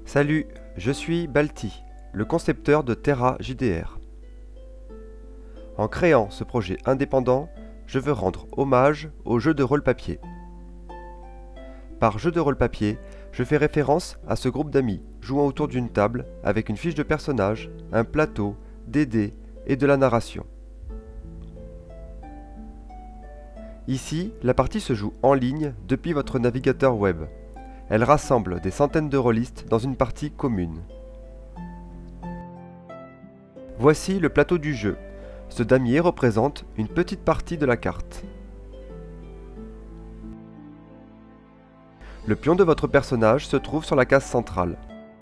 Salut, je suis Balti, le concepteur de Terra JDR. En créant ce projet indépendant, je veux rendre hommage au jeu de rôle papier. Par jeu de rôle papier, je fais référence à ce groupe d'amis jouant autour d'une table avec une fiche de personnage, un plateau, des dés et de la narration. Ici, la partie se joue en ligne depuis votre navigateur web. Elle rassemble des centaines de rôlistes dans une partie commune. Voici le plateau du jeu. Ce damier représente une petite partie de la carte. Le pion de votre personnage se trouve sur la case centrale.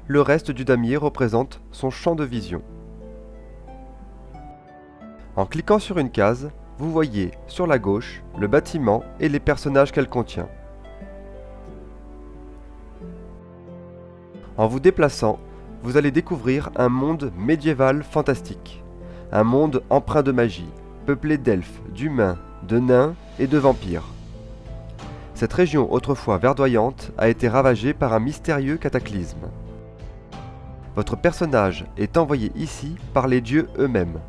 Le reste du damier représente son champ de vision. En cliquant sur une case, vous voyez sur la gauche le bâtiment et les personnages qu'elle contient. En vous déplaçant, vous allez découvrir un monde médiéval fantastique. Un monde empreint de magie, peuplé d'elfes, d'humains, de nains et de vampires. Cette région autrefois verdoyante a été ravagée par un mystérieux cataclysme. Votre personnage est envoyé ici par les dieux eux-mêmes.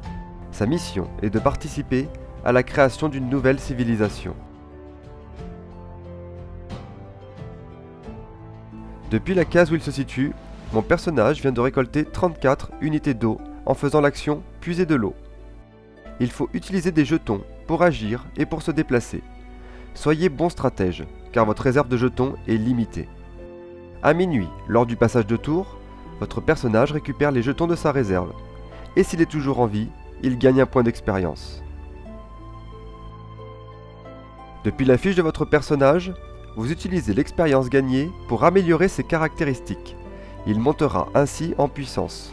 Sa mission est de participer à la création d'une nouvelle civilisation. Depuis la case où il se situe, mon personnage vient de récolter 34 unités d'eau en faisant l'action puiser de l'eau. Il faut utiliser des jetons pour agir et pour se déplacer. Soyez bon stratège, car votre réserve de jetons est limitée. À minuit, lors du passage de tour, votre personnage récupère les jetons de sa réserve. Et s'il est toujours en vie, il gagne un point d'expérience. Depuis la fiche de votre personnage, vous utilisez l'expérience gagnée pour améliorer ses caractéristiques. Il montera ainsi en puissance.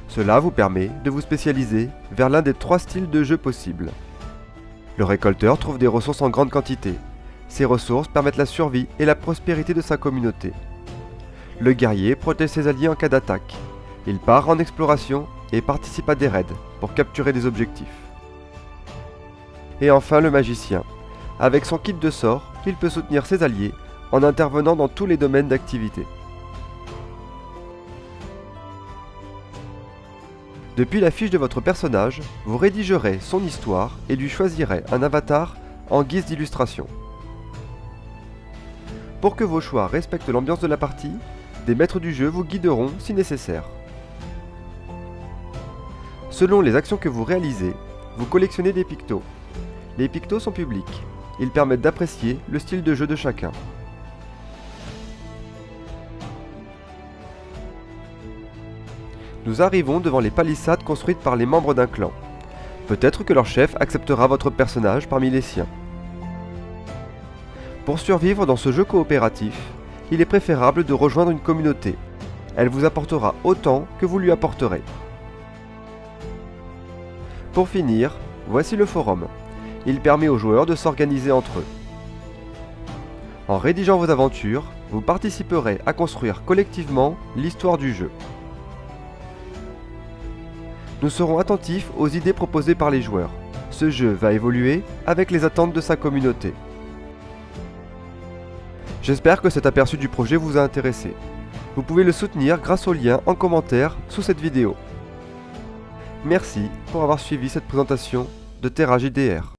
Cela vous permet de vous spécialiser vers l'un des 3 styles de jeu possibles. Le récolteur trouve des ressources en grande quantité. Ces ressources permettent la survie et la prospérité de sa communauté. Le guerrier protège ses alliés en cas d'attaque. Il part en exploration et participe à des raids pour capturer des objectifs. Et enfin le magicien. Avec son kit de sorts, il peut soutenir ses alliés en intervenant dans tous les domaines d'activité. Depuis la fiche de votre personnage, vous rédigerez son histoire et lui choisirez un avatar en guise d'illustration. Pour que vos choix respectent l'ambiance de la partie, des maîtres du jeu vous guideront si nécessaire. Selon les actions que vous réalisez, vous collectionnez des pictos. Les pictos sont publics. Ils permettent d'apprécier le style de jeu de chacun. Nous arrivons devant les palissades construites par les membres d'un clan. Peut-être que leur chef acceptera votre personnage parmi les siens. Pour survivre dans ce jeu coopératif, il est préférable de rejoindre une communauté. Elle vous apportera autant que vous lui apporterez. Pour finir, voici le forum. Il permet aux joueurs de s'organiser entre eux. En rédigeant vos aventures, vous participerez à construire collectivement l'histoire du jeu. Nous serons attentifs aux idées proposées par les joueurs. Ce jeu va évoluer avec les attentes de sa communauté. J'espère que cet aperçu du projet vous a intéressé. Vous pouvez le soutenir grâce au lien en commentaire sous cette vidéo. Merci pour avoir suivi cette présentation de Terra JDR.